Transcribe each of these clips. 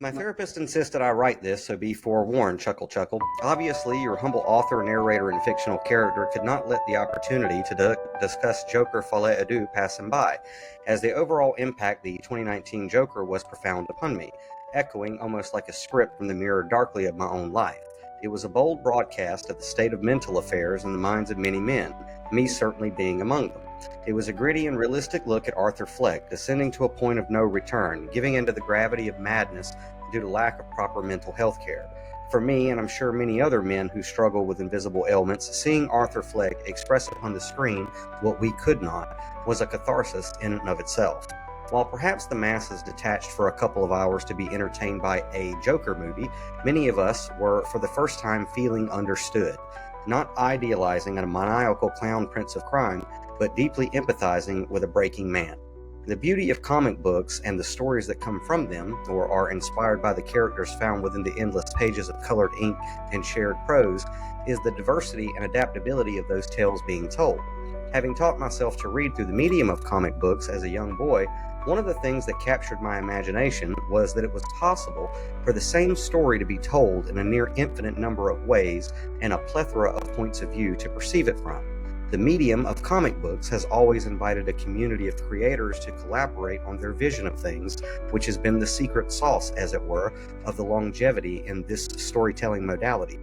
My therapist insisted I write this, so be forewarned, chuckle chuckle. Obviously, your humble author, narrator, and fictional character could not let the opportunity to discuss Joker Folie à Deux pass him by, as the overall impact the 2019 Joker was profound upon me, echoing almost like a script from the mirror darkly of my own life. It was a bold broadcast of the state of mental affairs in the minds of many men, me certainly being among them. It was a gritty and realistic look at Arthur Fleck, descending to a point of no return, giving into the gravity of madness due to lack of proper mental health care. For me, and I'm sure many other men who struggle with invisible ailments, seeing Arthur Fleck express upon the screen what we could not was a catharsis in and of itself. While perhaps the masses detached for a couple of hours to be entertained by a Joker movie, many of us were for the first time feeling understood, not idealizing a maniacal clown prince of crime, but deeply empathizing with a breaking man. The beauty of comic books and the stories that come from them, or are inspired by the characters found within the endless pages of colored ink and shared prose, is the diversity and adaptability of those tales being told. Having taught myself to read through the medium of comic books as a young boy, one of the things that captured my imagination was that it was possible for the same story to be told in a near infinite number of ways and a plethora of points of view to perceive it from. The medium of comic books has always invited a community of creators to collaborate on their vision of things, which has been the secret sauce, as it were, of the longevity in this storytelling modality.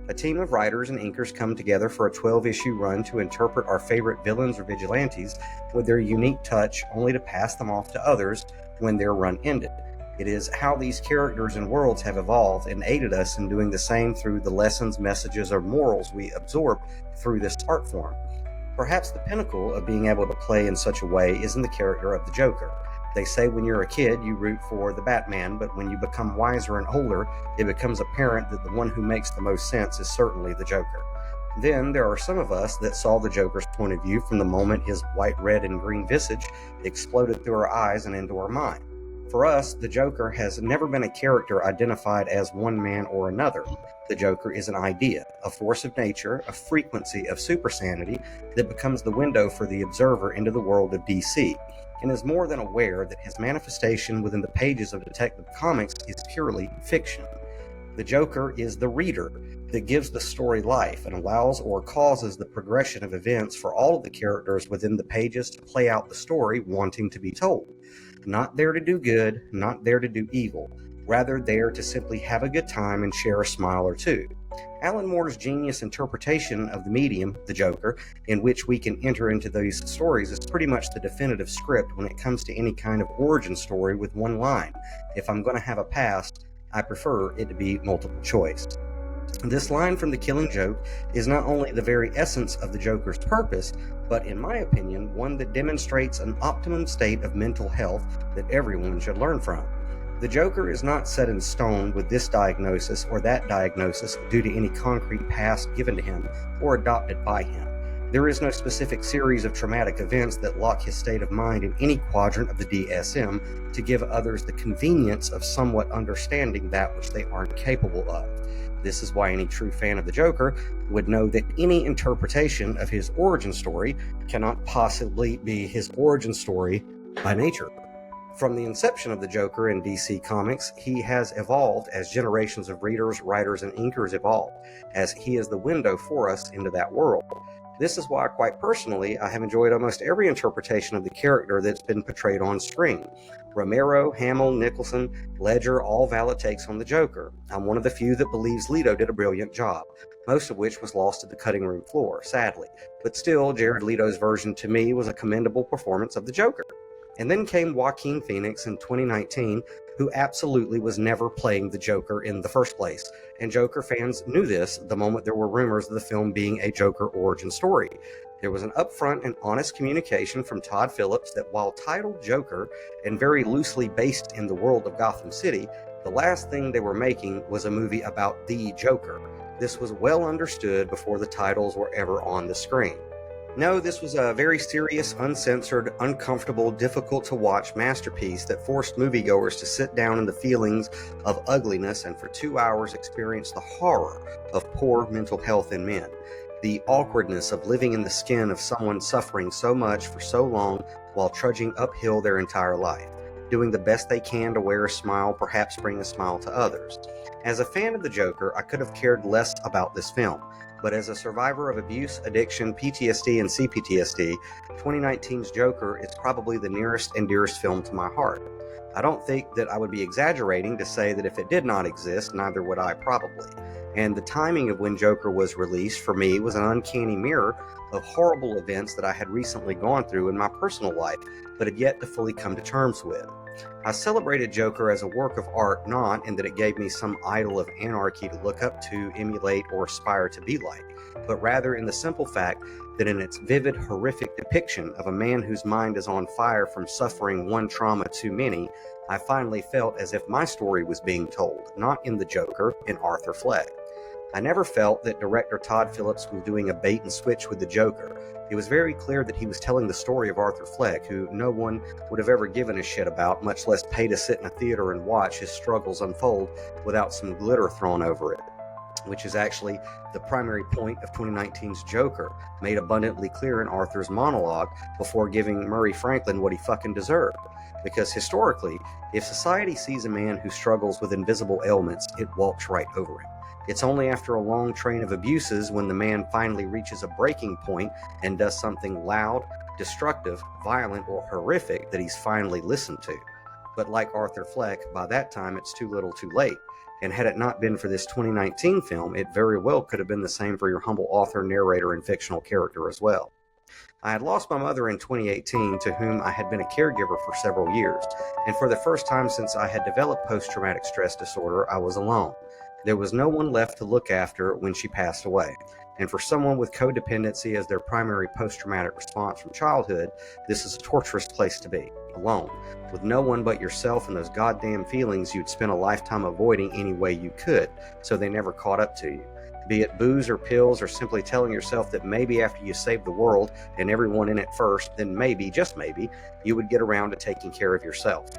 A team of writers and inkers come together for a 12-issue run to interpret our favorite villains or vigilantes with their unique touch, only to pass them off to others when their run ended. It is how these characters and worlds have evolved and aided us in doing the same through the lessons, messages, or morals we absorb through this art form. Perhaps the pinnacle of being able to play in such a way is in the character of the Joker. They say when you're a kid, you root for the Batman, but when you become wiser and older, it becomes apparent that the one who makes the most sense is certainly the Joker. Then there are some of us that saw the Joker's point of view from the moment his white, red, and green visage exploded through our eyes and into our mind. For us, the Joker has never been a character identified as one man or another. The Joker is an idea, a force of nature, a frequency of supersanity that becomes the window for the observer into the world of DC, and is more than aware that his manifestation within the pages of Detective Comics is purely fiction. The Joker is the reader that gives the story life and allows or causes the progression of events for all of the characters within the pages to play out the story wanting to be told. Not there to do good, not there to do evil, rather there to simply have a good time and share a smile or two. Alan Moore's genius interpretation of the medium, the Joker, in which we can enter into these stories is pretty much the definitive script when it comes to any kind of origin story with one line. If I'm going to have a past, I prefer it to be multiple choice. This line from The Killing Joke is not only the very essence of the Joker's purpose, but in my opinion, one that demonstrates an optimum state of mental health that everyone should learn from. The Joker is not set in stone with this diagnosis or that diagnosis due to any concrete past given to him or adopted by him. There is no specific series of traumatic events that lock his state of mind in any quadrant of the DSM to give others the convenience of somewhat understanding that which they aren't capable of. This is why any true fan of the Joker would know that any interpretation of his origin story cannot possibly be his origin story by nature. From the inception of the Joker in DC Comics, he has evolved as generations of readers, writers, and inkers evolve, as he is the window for us into that world. This is why, quite personally, I have enjoyed almost every interpretation of the character that's been portrayed on screen. Romero, Hamill, Nicholson, Ledger, all valid takes on the Joker. I'm one of the few that believes Leto did a brilliant job, most of which was lost at the cutting room floor, sadly. But still, Jared Leto's version to me was a commendable performance of the Joker. And then came Joaquin Phoenix in 2019, who absolutely was never playing the Joker in the first place. And Joker fans knew this the moment there were rumors of the film being a Joker origin story. There was an upfront and honest communication from Todd Phillips that while titled Joker and very loosely based in the world of Gotham City, the last thing they were making was a movie about the Joker. This was well understood before the titles were ever on the screen. No, this was a very serious, uncensored, uncomfortable, difficult-to-watch masterpiece that forced moviegoers to sit down in the feelings of ugliness and for 2 hours experience the horror of poor mental health in men, the awkwardness of living in the skin of someone suffering so much for so long while trudging uphill their entire life. doing the best they can to wear a smile, perhaps bring a smile to others. As a fan of the Joker, I could have cared less about this film. But as a survivor of abuse, addiction, PTSD, and CPTSD, 2019's Joker is probably the nearest and dearest film to my heart. I don't think that I would be exaggerating to say that if it did not exist, neither would I probably. And the timing of when Joker was released for me was an uncanny mirror of horrible events that I had recently gone through in my personal life, but had yet to fully come to terms with. I celebrated Joker as a work of art, not in that it gave me some idol of anarchy to look up to, emulate, or aspire to be like, but rather in the simple fact that in its vivid, horrific depiction of a man whose mind is on fire from suffering one trauma too many, I finally felt as if my story was being told, not in the Joker, in Arthur Fleck. I never felt that director Todd Phillips was doing a bait and switch with the Joker. It was very clear that he was telling the story of Arthur Fleck, who no one would have ever given a shit about, much less pay to sit in a theater and watch his struggles unfold without some glitter thrown over it, which is actually the primary point of 2019's Joker, made abundantly clear in Arthur's monologue before giving Murray Franklin what he fucking deserved. Because historically, if society sees a man who struggles with invisible ailments, it walks right over him. It's only after a long train of abuses when the man finally reaches a breaking point and does something loud, destructive, violent, or horrific that he's finally listened to. But like Arthur Fleck, by that time it's too little too late. And had it not been for this 2019 film, it very well could have been the same for your humble author, narrator, and fictional character as well. I had lost my mother in 2018, to whom I had been a caregiver for several years, and for the first time since I had developed post-traumatic stress disorder, I was alone. There was no one left to look after when she passed away. And for someone with codependency as their primary post-traumatic response from childhood, this is a torturous place to be, alone, with no one but yourself and those goddamn feelings you'd spent a lifetime avoiding any way you could, so they never caught up to you. Be it booze or pills or simply telling yourself that maybe after you save the world and everyone in it first, then maybe, just maybe, you would get around to taking care of yourself.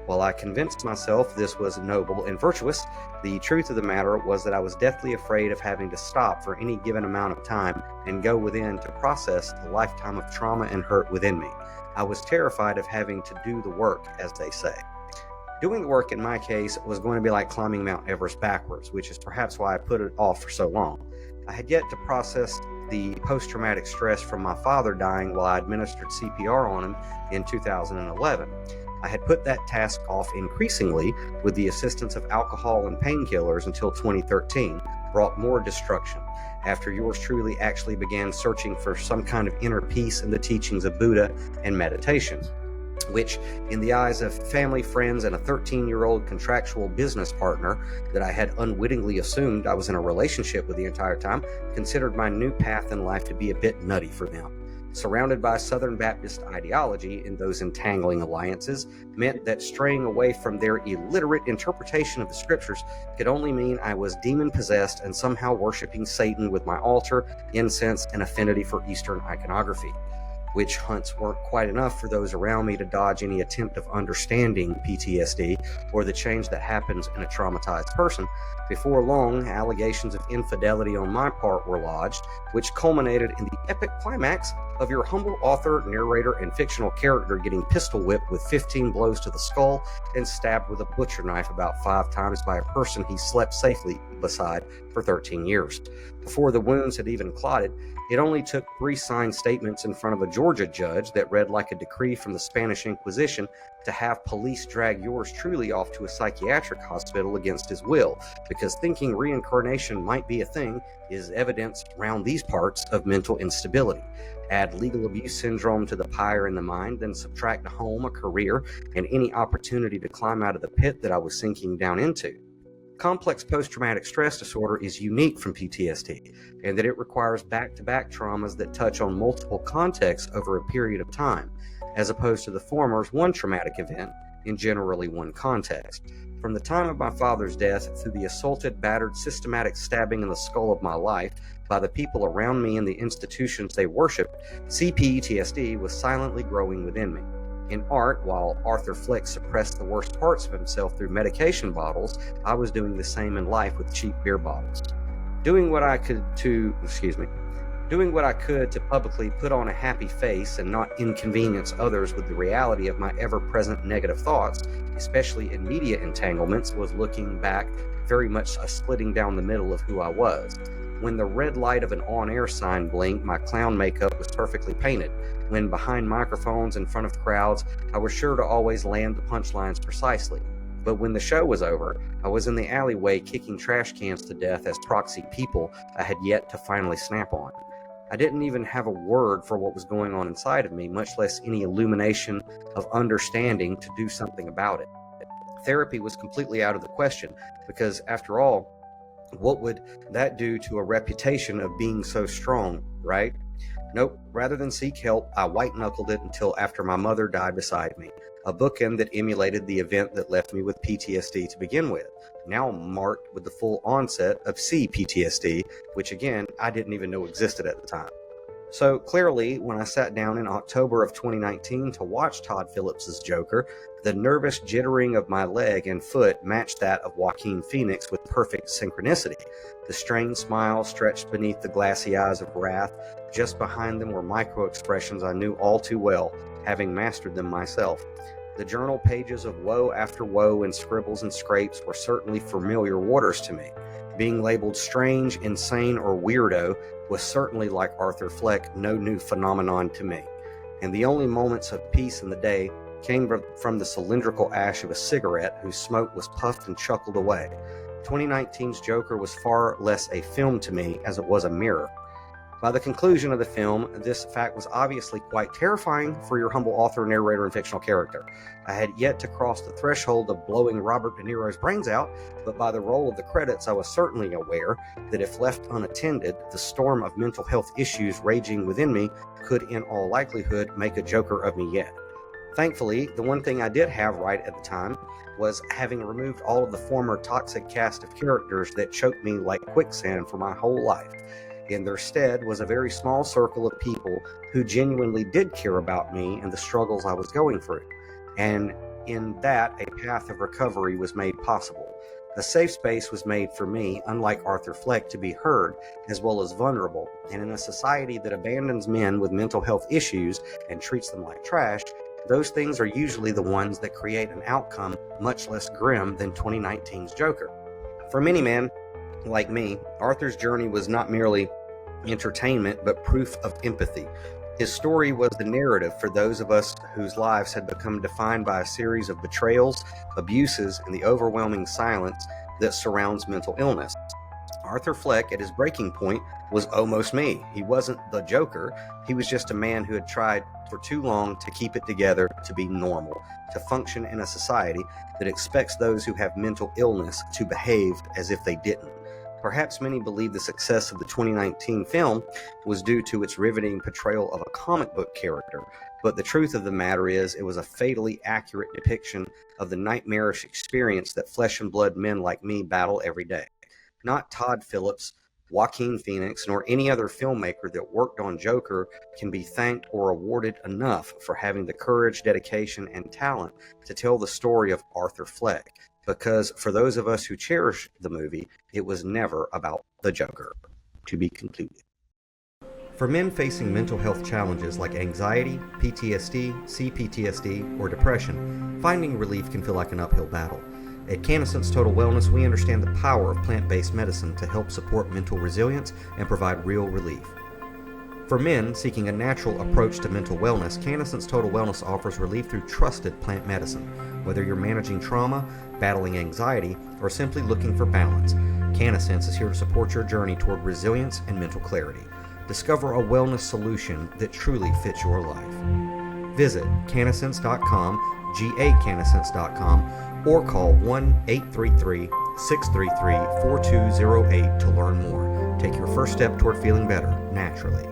While I convinced myself this was noble and virtuous, the truth of the matter was that I was deathly afraid of having to stop for any given amount of time and go within to process the lifetime of trauma and hurt within me. I was terrified of having to do the work, as they say. Doing the work in my case was going to be like climbing Mount Everest backwards, which is perhaps why I put it off for so long. I had yet to process the post-traumatic stress from my father dying while I administered CPR on him in 2011. I had put that task off increasingly with the assistance of alcohol and painkillers until 2013 brought more destruction, after yours truly actually began searching for some kind of inner peace in the teachings of Buddha and meditation, which, in the eyes of family, friends, and a 13-year-old contractual business partner that I had unwittingly assumed I was in a relationship with the entire time, considered my new path in life to be a bit nutty for them. Surrounded by Southern Baptist ideology in those entangling alliances meant that straying away from their illiterate interpretation of the scriptures could only mean I was demon-possessed and somehow worshiping Satan with my altar, incense, and affinity for Eastern iconography. Witch hunts weren't quite enough for those around me to dodge any attempt of understanding PTSD or the change that happens in a traumatized person. Before long, allegations of infidelity on my part were lodged, which culminated in the epic climax of your humble author, narrator, and fictional character getting pistol whipped with 15 blows to the skull and stabbed with a butcher knife about 5 times by a person he slept safely beside for 13 years. Before the wounds had even clotted, it only took 3 signed statements in front of a Georgia judge that read like a decree from the Spanish Inquisition to have police drag yours truly off to a psychiatric hospital against his will, because thinking reincarnation might be a thing is evidence around these parts of mental instability. Add legal abuse syndrome to the pyre in the mind, then subtract a home, a career, and any opportunity to climb out of the pit that I was sinking down into. Complex post-traumatic stress disorder is unique from PTSD, and that it requires back-to-back traumas that touch on multiple contexts over a period of time, as opposed to the former's one traumatic event in generally one context. From the time of my father's death through the assaulted, battered, systematic stabbing in the skull of my life by the people around me and the institutions they worshiped, CPTSD was silently growing within me. In art, while Arthur Fleck suppressed the worst parts of himself through medication bottles, I was doing the same in life with cheap beer bottles. Doing what I could to doing what I could to publicly put on a happy face and not inconvenience others with the reality of my ever-present negative thoughts, especially in media entanglements, was looking back very much a splitting down the middle of who I was. When the red light of an on-air sign blinked, my clown makeup was perfectly painted. When behind microphones in front of crowds, I was sure to always land the punchlines precisely. But when the show was over, I was in the alleyway kicking trash cans to death as proxy people I had yet to finally snap on. I didn't even have a word for what was going on inside of me, much less any illumination of understanding to do something about it. Therapy was completely out of the question, because after all, what would that do to a reputation of being so strong, right? Nope, rather than seek help, I white-knuckled it until after my mother died beside me, a bookend that emulated the event that left me with PTSD to begin with, now marked with the full onset of CPTSD, which again, I didn't even know existed at the time. So clearly, when I sat down in October of 2019 to watch Todd Phillips' Joker, the nervous jittering of my leg and foot matched that of Joaquin Phoenix with perfect synchronicity. The strained smile stretched beneath the glassy eyes of wrath. Just behind them were micro-expressions I knew all too well, having mastered them myself. The journal pages of woe after woe and scribbles and scrapes were certainly familiar waters to me. Being labeled strange, insane, or weirdo was certainly, like Arthur Fleck, no new phenomenon to me. And the only moments of peace in the day came from the cylindrical ash of a cigarette whose smoke was puffed and chuckled away. 2019's Joker was far less a film to me as it was a mirror. By the conclusion of the film, this fact was obviously quite terrifying for your humble author, narrator, and fictional character. I had yet to cross the threshold of blowing Robert De Niro's brains out, but by the roll of the credits, I was certainly aware that if left unattended, the storm of mental health issues raging within me could in all likelihood make a Joker of me yet. Thankfully, the one thing I did have right at the time was having removed all of the former toxic cast of characters that choked me like quicksand for my whole life. In their stead was a very small circle of people who genuinely did care about me and the struggles I was going through. And in that, a path of recovery was made possible. A safe space was made for me, unlike Arthur Fleck, to be heard as well as vulnerable. And in a society that abandons men with mental health issues and treats them like trash, those things are usually the ones that create an outcome much less grim than 2019's Joker. For many men, like me, Arthur's journey was not merely entertainment, but proof of empathy. His story was the narrative for those of us whose lives had become defined by a series of betrayals, abuses, and the overwhelming silence that surrounds mental illness. Arthur Fleck, at his breaking point, was almost me. He wasn't the Joker. He was just a man who had tried for too long to keep it together, to be normal, to function in a society that expects those who have mental illness to behave as if they didn't. Perhaps many believe the success of the 2019 film was due to its riveting portrayal of a comic book character, but the truth of the matter is it was a fatally accurate depiction of the nightmarish experience that flesh and blood men like me battle every day. Not Todd Phillips, Joaquin Phoenix, nor any other filmmaker that worked on Joker can be thanked or awarded enough for having the courage, dedication, and talent to tell the story of Arthur Fleck. Because for those of us who cherish the movie, it was never about the Joker. To be concluded. For men facing mental health challenges like anxiety, PTSD, CPTSD, or depression, finding relief can feel like an uphill battle. At CannaSense Total Wellness, we understand the power of plant-based medicine to help support mental resilience and provide real relief. For men seeking a natural approach to mental wellness, CannaSense Total Wellness offers relief through trusted plant medicine. Whether you're managing trauma, battling anxiety, or simply looking for balance, CannaSense is here to support your journey toward resilience and mental clarity. Discover a wellness solution that truly fits your life. Visit CannaSense.com, GACannaSense.com, or call 1-833-633-4208 to learn more. Take your first step toward feeling better naturally.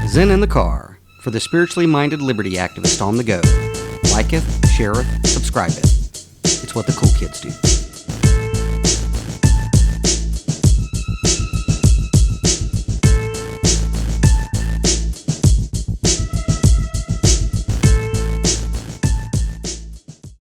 Zen in the car, for the spiritually minded liberty activist on the go. Liketh, shareth, subscribeth. It's what the cool kids do.